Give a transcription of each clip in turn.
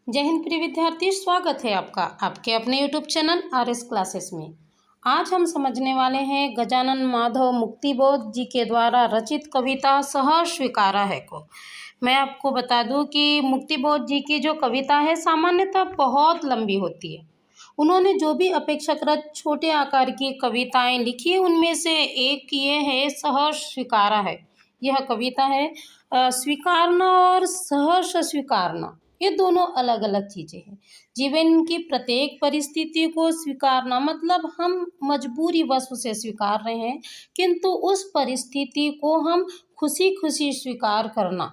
जय हिंद प्रिय विद्यार्थी, स्वागत है आपका आपके अपने यूट्यूब चैनल RS क्लासेस में। आज हम समझने वाले हैं गजानन माधव मुक्तिबोध जी के द्वारा रचित कविता सहर्ष स्वीकारा है को। मैं आपको बता दूं कि मुक्तिबोध जी की जो कविता है सामान्यतः बहुत लंबी होती है। उन्होंने जो भी अपेक्षाकृत छोटे आकार की कविताएं लिखी है उनमें से एक ये है सहर्ष स्वीकारा है। यह कविता है स्वीकारना और सहर्ष स्वीकारना ये दोनों अलग अलग चीज़ें हैं। जीवन की प्रत्येक परिस्थिति को स्वीकारना मतलब हम मजबूरीवश उसे स्वीकार रहे हैं, किंतु उस परिस्थिति को हम खुशी खुशी स्वीकार करना,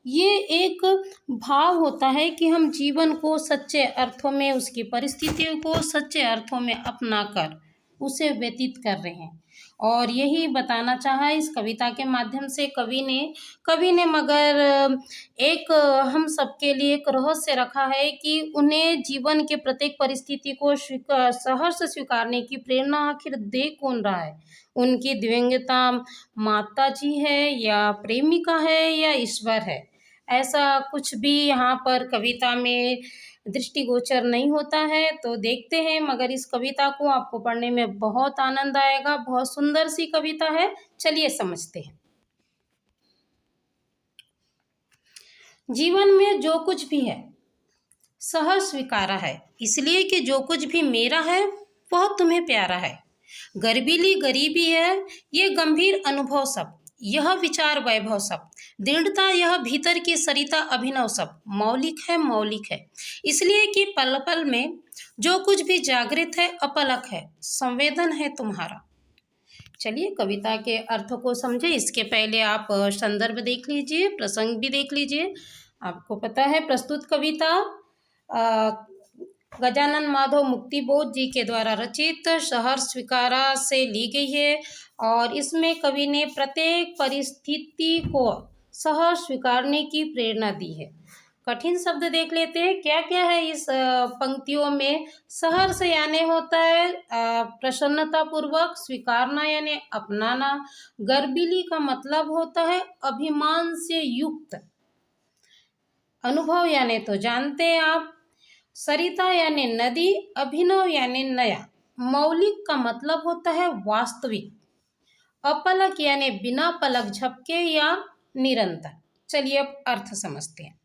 ये एक भाव होता है कि हम जीवन को सच्चे अर्थों में, उसकी परिस्थितियों को सच्चे अर्थों में अपना कर उसे व्यतीत कर रहे हैं। और यही बताना चाहा इस कविता के माध्यम से कवि ने मगर एक हम सबके लिए एक रहस्य रखा है कि उन्हें जीवन के प्रत्येक परिस्थिति को सहर्ष स्वीकारने की प्रेरणा आखिर दे कौन रहा है। उनकी दिव्यांगता माता जी है या प्रेमिका है या ईश्वर है, ऐसा कुछ भी यहाँ पर कविता में दृष्टिगोचर नहीं होता है। तो देखते हैं, मगर इस कविता को आपको पढ़ने में बहुत आनंद आएगा। बहुत सुंदर सी कविता है, चलिए समझते हैं। जीवन में जो कुछ भी है सहर्ष स्वीकारा है, इसलिए कि जो कुछ भी मेरा है वह तुम्हें प्यारा है। गर्बीली गरीबी है ये गंभीर अनुभव सब, यह विचार वैभव सब, दृढ़ता यह भीतर की सरिता अभिनव सब मौलिक है, इसलिए कि पल पल में जो कुछ भी जागृत है अपलक है, संवेदन है तुम्हारा। चलिए कविता के अर्थ को समझे। इसके पहले आप संदर्भ देख लीजिए, प्रसंग भी देख लीजिए। आपको पता है प्रस्तुत कविता गजानन माधव मुक्तिबोध जी के द्वारा रचित सहर्ष स्वीकारा से ली गई है और इसमें कवि ने प्रत्येक परिस्थिति को सहर्ष स्वीकारने की प्रेरणा दी है। कठिन शब्द देख लेते हैं क्या क्या है इस पंक्तियों में। सहर्ष यानी होता है प्रसन्नता पूर्वक, स्वीकारना यानी अपनाना, गर्बीली का मतलब होता है अभिमान से युक्त, अनुभव यानी तो जानते हैं आप, सरिता यानी नदी, अभिनव यानी नया, मौलिक का मतलब होता है वास्तविक, अपलक यानी बिना पलक झपके या निरंतर। चलिए अब अर्थ समझते हैं।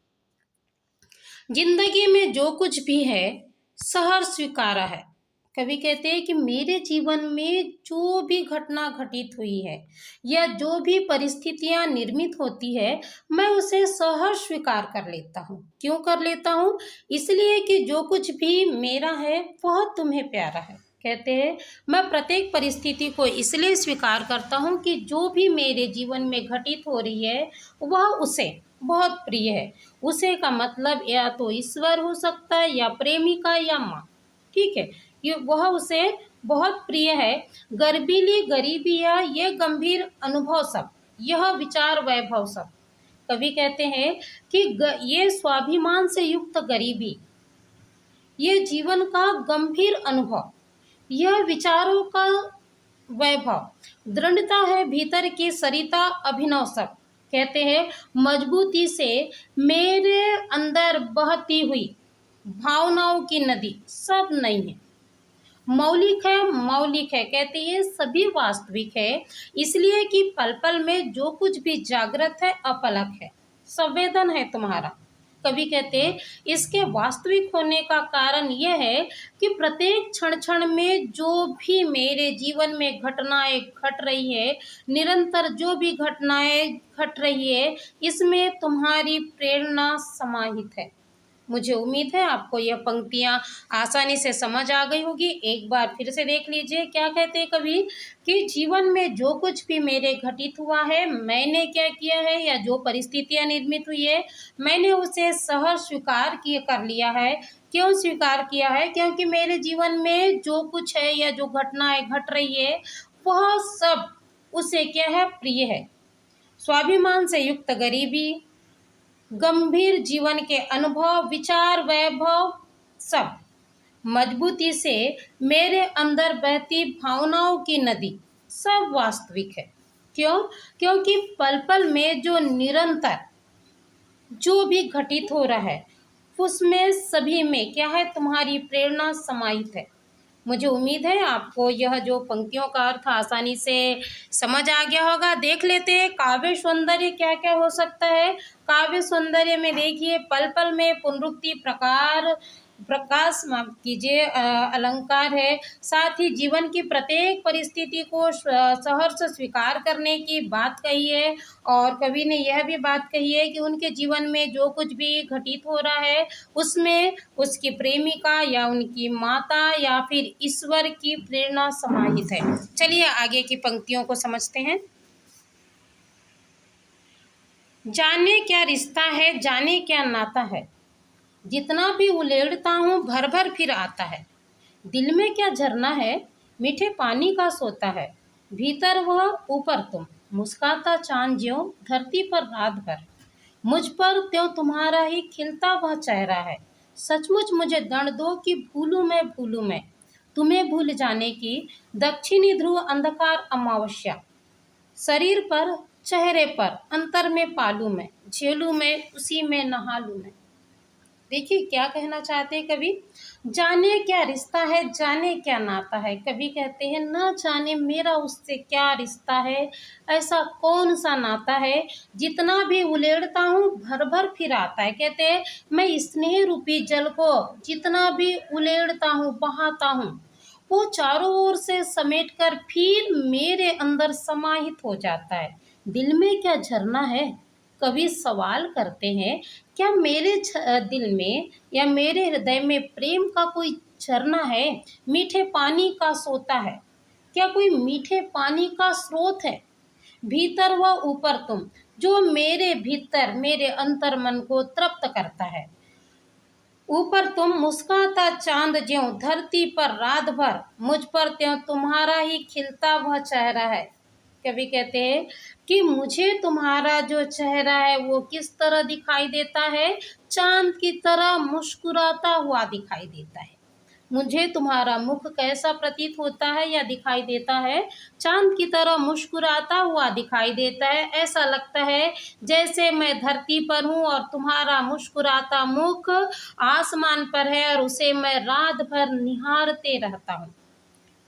जिंदगी में जो कुछ भी है सहर्ष स्वीकारा है। कवि कहते हैं कि मेरे जीवन में जो भी घटना घटित हुई है या जो भी परिस्थितियां निर्मित होती है मैं उसे सहर्ष स्वीकार कर लेता हूँ। क्यों कर लेता हूँ? इसलिए कि जो कुछ भी मेरा है वह तुम्हें प्यारा है। कहते हैं मैं प्रत्येक परिस्थिति को इसलिए स्वीकार करता हूँ कि जो भी मेरे जीवन में घटित हो रही है वह उसे बहुत प्रिय है। उसे का मतलब या तो ईश्वर हो सकता है या प्रेमिका या माँ, ठीक है, ये वह उसे बहुत प्रिय है। गर्बीली गरीबिया ये गंभीर अनुभव सब, यह विचार वैभव सब। कवि कहते हैं कि ये स्वाभिमान से युक्त गरीबी, ये जीवन का गंभीर अनुभव, यह विचारों का वैभव, दृढ़ता है भीतर की सरिता अभिनव सब। कहते हैं मजबूती से मेरे अंदर बहती हुई भावनाओं की नदी सब नहीं है, मौलिक है, कहते हैं सभी वास्तविक है, इसलिए कि पल पल में जो कुछ भी जागृत है अपलक है, संवेदन है तुम्हारा। कवि कहते हैं इसके वास्तविक होने का कारण यह है कि प्रत्येक क्षण क्षण में जो भी मेरे जीवन में घटनाएं घट रही है, निरंतर जो भी घटनाएं घट रही है, इसमें तुम्हारी प्रेरणा समाहित है। मुझे उम्मीद है आपको यह पंक्तियां आसानी से समझ आ गई होगी। एक बार फिर से देख लीजिए क्या कहते हैं कवि कि जीवन में जो कुछ भी मेरे घटित हुआ है, मैंने क्या किया है या जो परिस्थितियां निर्मित हुई है मैंने उसे सहर्ष स्वीकार कर लिया है। क्यों स्वीकार किया है? क्योंकि मेरे जीवन में जो कुछ है या जो घटनाएं घट रही है वह सब उसे क्या है, प्रिय है। स्वाभिमान से युक्त गरीबी, गंभीर जीवन के अनुभव, विचार वैभव सब, मजबूती से मेरे अंदर बहती भावनाओं की नदी सब वास्तविक है। क्यों? क्योंकि पल पल में जो निरंतर जो भी घटित हो रहा है उसमें सभी में क्या है, तुम्हारी प्रेरणा समाहित है। मुझे उम्मीद है आपको यह जो पंक्तियों का अर्थ आसानी से समझ आ गया होगा। देख लेते हैं काव्य सौंदर्य क्या क्या हो सकता है। काव्य सौंदर्य में देखिए, पल पल में पुनरुक्ति प्रकाश माफ कीजिए अलंकार है। साथ ही जीवन की प्रत्येक परिस्थिति को सहर्ष स्वीकार करने की बात कही है। और कवि ने यह भी बात कही है कि उनके जीवन में जो कुछ भी घटित हो रहा है उसमें उसकी प्रेमिका या उनकी माता या फिर ईश्वर की प्रेरणा समाहित है। चलिए आगे की पंक्तियों को समझते हैं। जाने क्या रिश्ता है, जाने क्या नाता है, जितना भी उलेड़ता हूँ भर भर फिर आता है। दिल में क्या झरना है, मीठे पानी का सोता है। भीतर वह ऊपर तुम, मुस्काता चांद ज्यों धरती पर रात भर। मुझ पर त्यों तुम्हारा ही खिलता वह चेहरा है। सचमुच मुझे दंड दो कि भूलूं मैं तुम्हें भूल जाने की। दक्षिणी ध्रुव अंधकार अमावस्या, शरीर पर चेहरे पर अंतर में पालू मैं। झेलू मैं उसी में नहा लूं मैं। देखिए क्या कहना चाहते हैं कवि। जाने क्या रिश्ता है, जाने क्या नाता है। कवि कहते हैं न जाने मेरा उससे क्या रिश्ता है, ऐसा कौन सा नाता है, जितना भी उलेड़ता हूँ भर भर फिर आता है। कहते हैं मैं स्नेह रूपी जल को जितना भी उलेड़ता हूँ, बहाता हूँ, वो चारों ओर से समेटकर फिर मेरे अंदर समाहित हो जाता है। दिल में क्या झरना है, कवि सवाल करते हैं क्या मेरे दिल में या मेरे हृदय में प्रेम का कोई झरना है, मीठे पानी का सोता है, क्या कोई मीठे पानी का स्रोत है। भीतर व ऊपर तुम, जो मेरे भीतर मेरे अंतर मन को तृप्त करता है। ऊपर तुम, मुस्काता चांद ज्यों धरती पर रात भर, मुझ पर त्यों तुम्हारा ही खिलता वह चेहरा है। कवि कहते हैं कि मुझे तुम्हारा जो चेहरा है वो किस तरह दिखाई देता है, चांद की तरह मुस्कुराता हुआ दिखाई देता है। मुझे तुम्हारा मुख कैसा प्रतीत होता है या दिखाई देता है, चांद की तरह मुस्कुराता हुआ दिखाई देता है। ऐसा लगता है जैसे मैं धरती पर हूँ और तुम्हारा मुस्कुराता मुख आसमान पर है और उसे मैं रात भर निहारते रहता हूँ।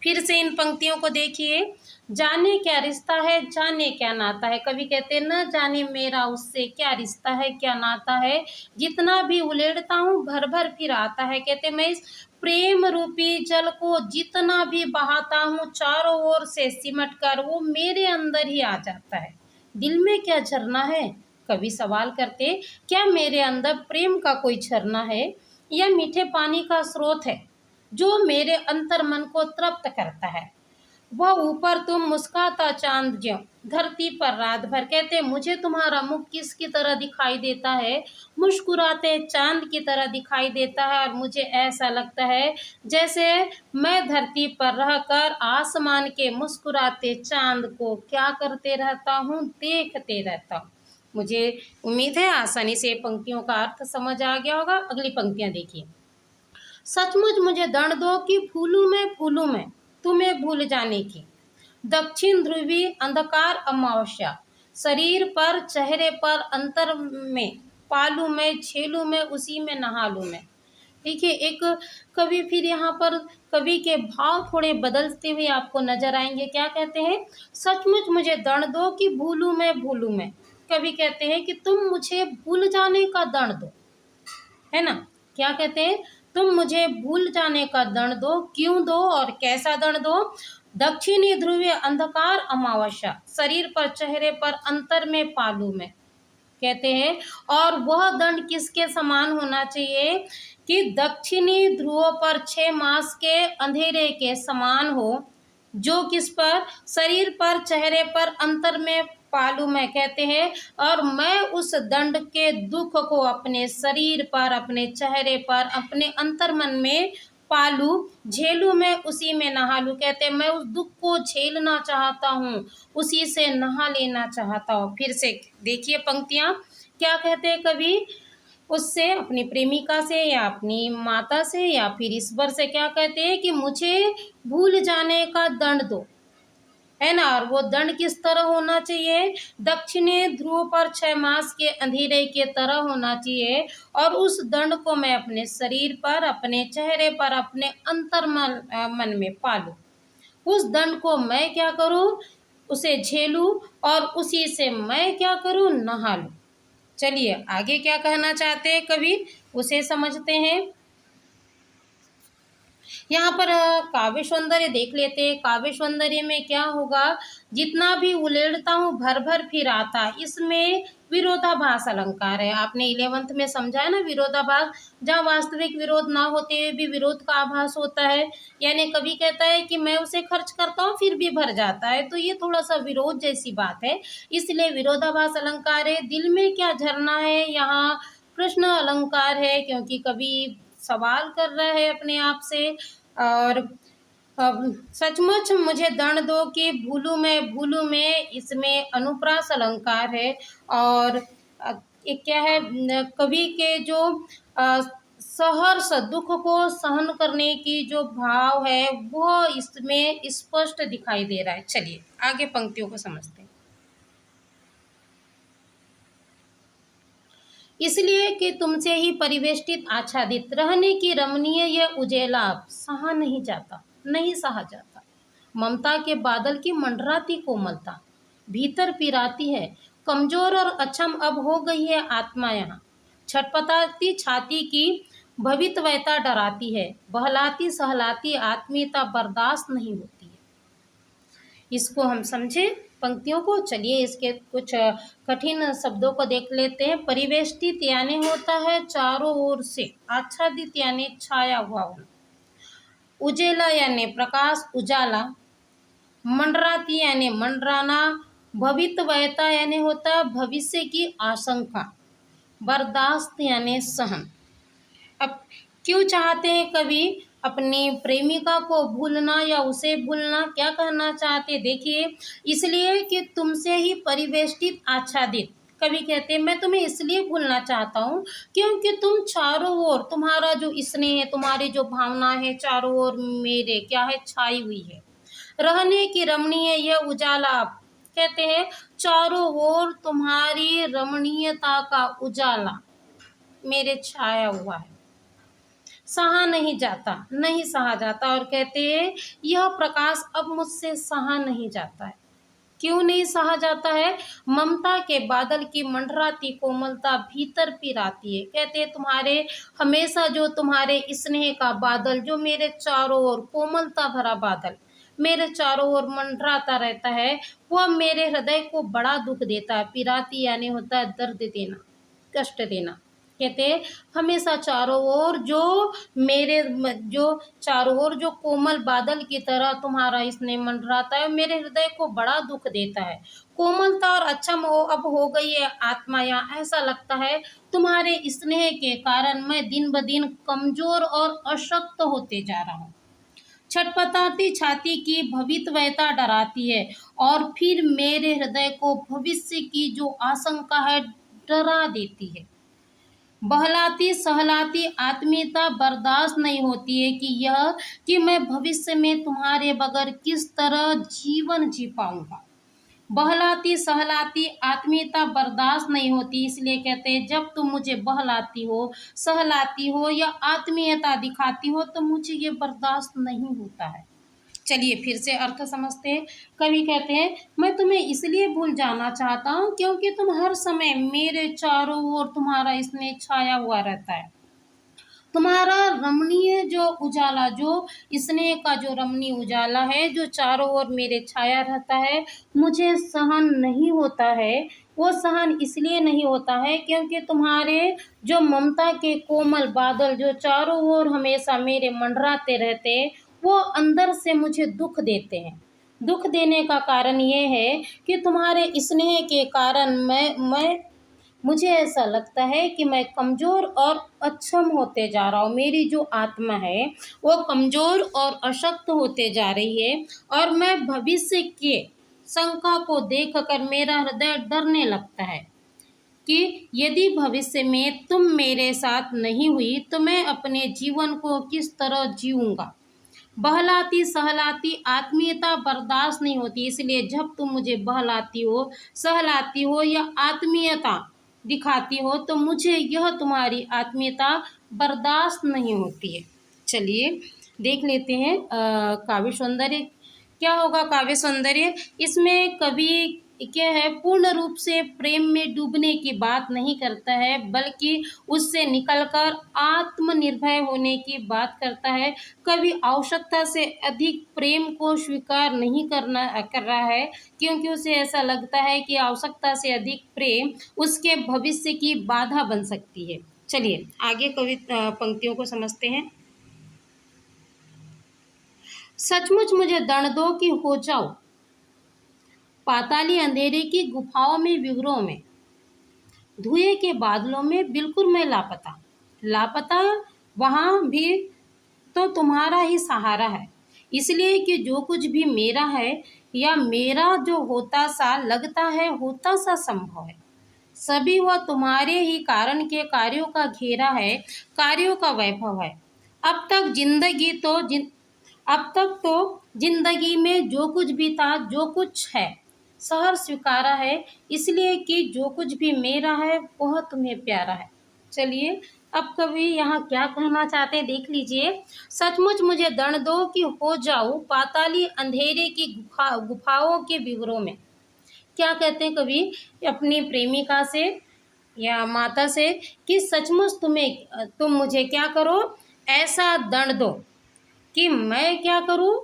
फिर से इन पंक्तियों को देखिए। जाने क्या रिश्ता है, जाने क्या नाता है। कवि कहते हैं न जाने मेरा उससे क्या रिश्ता है, क्या नाता है, जितना भी उलेड़ता हूँ भर भर फिर आता है। कहते मैं इस प्रेम रूपी जल को जितना भी बहाता हूँ चारों ओर से सिमट कर वो मेरे अंदर ही आ जाता है। दिल में क्या झरना है, कवि सवाल करते क्या मेरे अंदर प्रेम का कोई झरना है या मीठे पानी का स्रोत है जो मेरे अंतर मन को तृप्त करता है। वह ऊपर तुम, मुस्काता चांद ज्यों धरती पर रात भर। कहते मुझे तुम्हारा मुख किसकी तरह दिखाई देता है, मुस्कुराते चांद की तरह दिखाई देता है और मुझे ऐसा लगता है जैसे मैं धरती पर रहकर आसमान के मुस्कुराते चांद को क्या करते रहता हूँ, देखते रहता हूँ। मुझे उम्मीद है आसानी से पंक्तियों का अर्थ समझ आ गया होगा। अगली पंक्तियां देखिए। सचमुच मुझे दंड दो कि भूलूं मैं तुम्हें भूल जाने की। दक्षिण ध्रुवी अंधकार अमावस्या, शरीर पर चेहरे पर अंतर में पालू मैं, झेलू मैं उसी में नहा लूं मैं। देखिए एक कवि फिर यहाँ पर कवि के भाव थोड़े बदलते हुए आपको नजर आएंगे। क्या कहते हैं, सचमुच मुझे दंड दो कि भूलूं मैं। कवि कहते हैं कि तुम मुझे भूल जाने का दंड दो, है ना। क्या कहते हैं, तुम मुझे भूल जाने का दंड दो, क्यों दो और कैसा दंड दो। दक्षिणी ध्रुवीय अंधकार अमावस्या, शरीर पर चेहरे पर अंतर में पालू में। कहते हैं और वह दंड किसके समान होना चाहिए कि दक्षिणी ध्रुवों पर 6 मास के अंधेरे के समान हो, जो किस पर, शरीर पर चेहरे पर अंतर में पालू में। कहते हैं और मैं उस दंड के दुख को अपने शरीर पर, अपने चेहरे पर, अपने अंतर्मन में पालू, झेलू मैं उसी में नहा लूं। कहते हैं मैं उस दुख को झेलना चाहता हूँ, उसी से नहा लेना चाहता हूँ। फिर से देखिए पंक्तियां क्या कहते हैं कवि, उससे अपनी प्रेमिका से या अपनी माता से या फिर ईश्वर से क्या कहते हैं कि मुझे भूल जाने का दंड दो। है ना। और वो दंड किस तरह होना चाहिए? दक्षिणी ध्रुव पर 6 मास के अंधेरे के तरह होना चाहिए। और उस दंड को मैं अपने शरीर पर, अपने चेहरे पर, अपने मन में पालूं। उस दंड को मैं क्या करूं? उसे झेलूं और उसी से मैं क्या करूं? नहा लूं। चलिए आगे क्या कहना चाहते हैं कवि, उसे समझते हैं। यहाँ पर काव्य सौंदर्य देख लेते हैं। काव्य सौंदर्य में क्या होगा? जितना भी उलेड़ता हूँ भर भर फिर आता, इसमें विरोधाभास अलंकार है। आपने 11th में समझा है ना, विरोधाभास, जहाँ वास्तविक विरोध ना होते हुए भी विरोध का आभास होता है। यानी कवि कहता है कि मैं उसे खर्च करता हूँ फिर भी भर जाता है, तो ये थोड़ा सा विरोध जैसी बात है, इसलिए विरोधाभास अलंकार है। दिल में क्या झरना है? यहाँ प्रश्न अलंकार है, क्योंकि कवि सवाल कर रहा है अपने आप से। और सचमुच मुझे दंड दो कि भूलू मैं, इसमें अनुप्रास अलंकार है। और एक क्या है, कवि के जो सहर्ष दुख को सहन करने की जो भाव है वह इसमें स्पष्ट दिखाई दे रहा है। चलिए आगे पंक्तियों को समझते हैं। इसलिए कि तुमसे ही परिवेष्टित आच्छादित रहने की रमणीय यह उजेला सहा नहीं जाता, नहीं सहा जाता। ममता के बादल की मंडराती कोमलता भीतर पिराती है, कमजोर और अक्षम अब हो गई है आत्मा यहाँ। छटपटाती छाती की भवितव्यता डराती है, बहलाती सहलाती आत्मीयता बर्दाश्त नहीं होती है। इसको हम समझे पंक्तियों को। चलिए इसके कुछ कठिन शब्दों को देख लेते हैं। परिवेष्टित यानी होता है चारों ओर से, आच्छादित यानी छाया हुआ होना, उजेला यानी प्रकाश उजाला, मंडराती यानी मंडराना, भवितव्यता यानी होता है भविष्य की आशंका, बर्दाश्त यानी सहन। अब क्यों चाहते हैं कवि अपनी प्रेमिका को भूलना या उसे भूलना? क्या कहना चाहते? देखिए, इसलिए कि तुमसे ही परिवेष्टित आच्छादित, कवि कहते हैं मैं तुम्हें इसलिए भूलना चाहता हूँ क्योंकि तुम चारों ओर, तुम्हारा जो स्नेह है, तुम्हारी जो भावना है चारों ओर मेरे क्या है? छाई हुई है। रहने की रमणीय यह उजाला, कहते हैं चारों ओर तुम्हारी रमणीयता का उजाला मेरे छाया हुआ है, सहा नहीं जाता, नहीं सहा जाता। और कहते हैं यह प्रकाश अब मुझसे सहा नहीं जाता है। क्यों नहीं सहा जाता है? ममता के बादल की मंडराती कोमलता भीतर पिराती है। कहते हैं तुम्हारे हमेशा जो तुम्हारे स्नेह का बादल, जो मेरे चारों ओर कोमलता भरा बादल मेरे चारों ओर मंडराता रहता है, वह मेरे हृदय को बड़ा दुख देता है। पिराती यानी होता है दर्द देना, कष्ट देना। कहते हैं हमेशा चारों ओर जो मेरे, जो चारों ओर जो कोमल बादल की तरह तुम्हारा स्नेह मंडराता है, मेरे हृदय को बड़ा दुख देता है। कोमलता और अक्षम अब हो गई है आत्मा यहाँ। ऐसा लगता है तुम्हारे स्नेह के कारण मैं दिन ब दिन कमजोर और अशक्त होते जा रहा हूँ। छटपटाती छाती की भवितव्यता डराती है, और फिर मेरे हृदय को भविष्य की जो आशंका है डरा देती है। बहलाती सहलाती आत्मीयता बर्दाश्त नहीं होती है कि मैं भविष्य में तुम्हारे बगैर किस तरह जीवन जी पाऊंगा। बहलाती सहलाती आत्मीयता बर्दाश्त नहीं होती, इसलिए कहते हैं जब तुम मुझे बहलाती हो, सहलाती हो या आत्मीयता दिखाती हो तो मुझे ये बर्दाश्त नहीं होता है। चलिए फिर से अर्थ समझते हैं। कवि कहते हैं मैं तुम्हें इसलिए भूल जाना चाहता हूँ क्योंकि तुम हर समय मेरे चारों ओर, तुम्हारा स्नेह छाया हुआ रहता है। तुम्हारा रमणीय जो उजाला, जो स्नेह का जो रमणीय उजाला है जो चारों ओर मेरे छाया रहता है, मुझे सहन नहीं होता है। वो सहन इसलिए नहीं होता है क्योंकि तुम्हारे जो ममता के कोमल बादल जो चारों ओर हमेशा मेरे मंडराते रहते, वो अंदर से मुझे दुख देते हैं। दुख देने का कारण ये है कि तुम्हारे स्नेह के कारण मैं मुझे ऐसा लगता है कि मैं कमज़ोर और अक्षम होते जा रहा हूँ। मेरी जो आत्मा है वो कमज़ोर और अशक्त होते जा रही है, और मैं भविष्य के शंका को देखकर मेरा हृदय डरने लगता है कि यदि भविष्य में तुम मेरे साथ नहीं हुई तो मैं अपने जीवन को किस तरह जीऊँगा। बहलाती सहलाती आत्मीयता बर्दाश्त नहीं होती, इसलिए जब तुम मुझे बहलाती हो, सहलाती हो या आत्मीयता दिखाती हो तो मुझे यह तुम्हारी आत्मीयता बर्दाश्त नहीं होती है। चलिए देख लेते हैं काव्य सौंदर्य क्या होगा। काव्य सौंदर्य इसमें कवि क्या है, पूर्ण रूप से प्रेम में डूबने की बात नहीं करता है, बल्कि उससे निकलकर आत्मनिर्भर होने की बात करता है। कवि आवश्यकता से अधिक प्रेम को स्वीकार नहीं कर रहा है, क्योंकि उसे ऐसा लगता है कि आवश्यकता से अधिक प्रेम उसके भविष्य की बाधा बन सकती है। चलिए आगे कवि पंक्तियों को समझते हैं। सचमुच मुझे दंड दो कि हो जाओ पाताली अंधेरे की गुफाओं में विवरों में, धुएं के बादलों में बिल्कुल मैं लापता। लापता वहाँ भी तो तुम्हारा ही सहारा है, इसलिए कि जो कुछ भी मेरा है या मेरा जो होता सा लगता है, होता सा संभव है, सभी वह तुम्हारे ही कारण के कार्यों का घेरा है, कार्यों का वैभव है। अब तक जिंदगी तो अब तक तो जिंदगी में जो कुछ भी था, जो कुछ है, सहर स्वीकारा है, इसलिए कि जो कुछ भी मेरा है वह तुम्हें प्यारा है। चलिए अब कवि यहाँ क्या कहना चाहते हैं देख लीजिए। सचमुच मुझे दंड दो कि हो जाऊं पाताली अंधेरे की गुफाओं के विवरों में। क्या कहते हैं कवि अपनी प्रेमिका से या माता से कि सचमुच तुम मुझे क्या करो, ऐसा दंड दो कि मैं क्या करूं,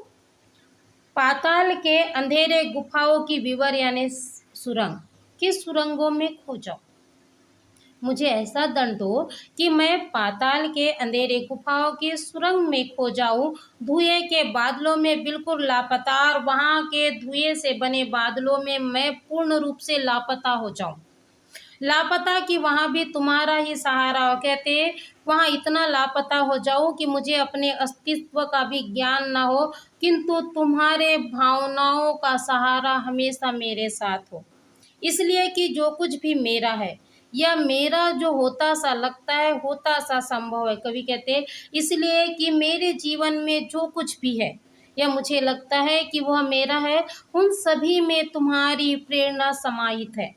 पाताल के अंधेरे गुफाओं की विवर यानी सुरंग की सुरंगों में खो जाऊं। मुझे ऐसा दंड दो कि मैं पाताल के अंधेरे गुफाओं की सुरंग में खो जाऊं, धुएं के बादलों में बिल्कुल लापता, और वहां के धुएं से बने बादलों में मैं पूर्ण रूप से लापता हो जाऊं। लापता कि वहां भी तुम्हारा ही सहारा हो, कहते वहां इतना लापता हो जाऊं कि मुझे अपने अस्तित्व का भी ज्ञान ना हो, किंतु तुम्हारे भावनाओं का सहारा हमेशा मेरे साथ हो, इसलिए कि जो कुछ भी मेरा है या मेरा जो होता सा लगता है, होता सा संभव है। कवि कहते इसलिए कि मेरे जीवन में जो कुछ भी है या मुझे लगता है कि वह मेरा है, उन सभी में तुम्हारी प्रेरणा समाहित है,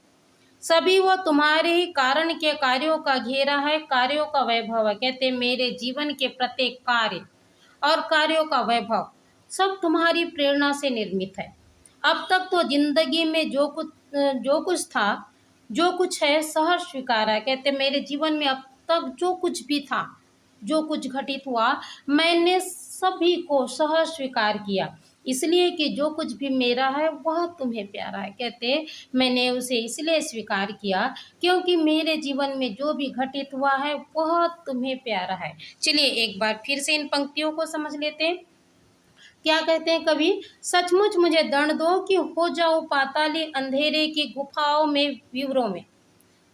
सभी वो तुम्हारे ही कारण के कार्यों का घेरा है, कार्यों का वैभव है। कहते मेरे जीवन के प्रत्येक कार्य और कार्यों का वैभव सब तुम्हारी प्रेरणा से निर्मित है। अब तक तो जिंदगी में जो कुछ था, जो कुछ है, सहर्ष स्वीकारा। कहते मेरे जीवन में अब तक जो कुछ भी था, जो कुछ घटित हुआ, मैंने सभी को सहर्ष स्वीकार किया, इसलिए कि जो कुछ भी मेरा है वह तुम्हें प्यारा है। कहते मैंने उसे इसलिए स्वीकार किया क्योंकि मेरे जीवन में जो भी घटित हुआ है वह तुम्हें प्यारा है। चलिए एक बार फिर से इन पंक्तियों को समझ लेते हैं। क्या कहते हैं कवि, सचमुच मुझे दंड दो कि हो जाओ पाताली अंधेरे की गुफाओं में विवरों में,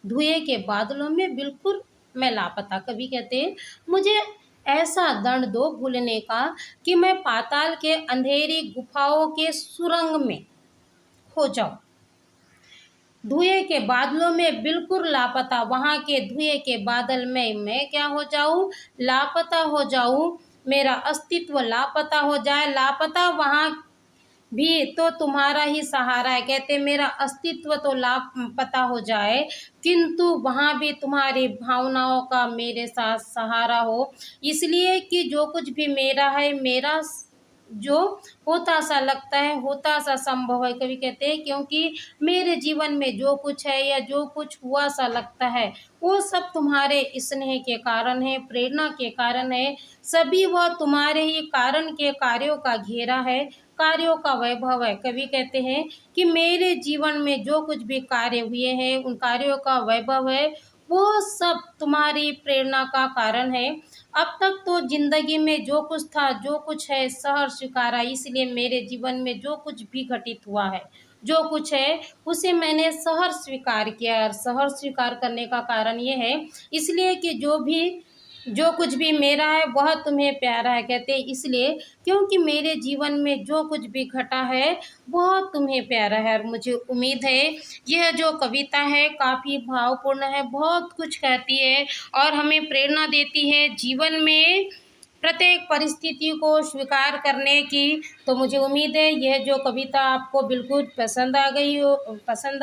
धुएं के बादलों में बिल्कुल मैं लापता। कवि कहते हैं मुझे ऐसा दंड दो भूलने का कि मैं पाताल के अंधेरी गुफाओं के सुरंग में खो जाऊं, धुएं के बादलों में बिल्कुल लापता, वहां के धुएं के बादल में मैं क्या हो जाऊं, लापता हो जाऊं, मेरा अस्तित्व लापता हो जाए। लापता वहां भी तो तुम्हारा ही सहारा है। कहते मेरा अस्तित्व तो लापता हो जाए, किंतु वहां भी तुम्हारी भावनाओं का मेरे साथ सहारा हो, इसलिए कि जो कुछ भी मेरा है, मेरा जो होता सा लगता है, होता सा संभव है। कवि कहते हैं क्योंकि मेरे जीवन में जो कुछ है या जो कुछ हुआ सा लगता है वो सब तुम्हारे स्नेह के कारण है, प्रेरणा के कारण है, सभी वह तुम्हारे ही कारण के कार्यों का घेरा है, कार्यों का वैभव है। कवि कहते हैं कि मेरे जीवन में जो कुछ भी कार्य हुए हैं उन कार्यों का वैभव है, वो सब तुम्हारी प्रेरणा का कारण है। अब तक तो जिंदगी में जो कुछ था, जो कुछ है, सहर्ष स्वीकारा, इसलिए मेरे जीवन में जो कुछ भी घटित हुआ है, जो कुछ है, उसे मैंने सहर्ष स्वीकार किया। और सहर्ष स्वीकार करने का कारण ये है इसलिए कि जो कुछ भी मेरा है वह तुम्हें प्यारा है। कहते इसलिए क्योंकि मेरे जीवन में जो कुछ भी घटा है वह तुम्हें प्यारा है। और मुझे उम्मीद है यह जो कविता है काफ़ी भावपूर्ण है, बहुत कुछ कहती है और हमें प्रेरणा देती है जीवन में प्रत्येक परिस्थिति को स्वीकार करने की। तो मुझे उम्मीद है यह जो कविता आपको बिल्कुल पसंद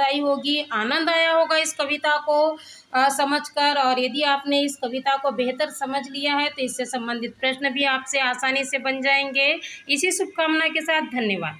आई होगी, आनंद आया होगा इस कविता को समझकर। और यदि आपने इस कविता को बेहतर समझ लिया है तो इससे संबंधित प्रश्न भी आपसे आसानी से बन जाएंगे। इसी शुभकामना के साथ धन्यवाद।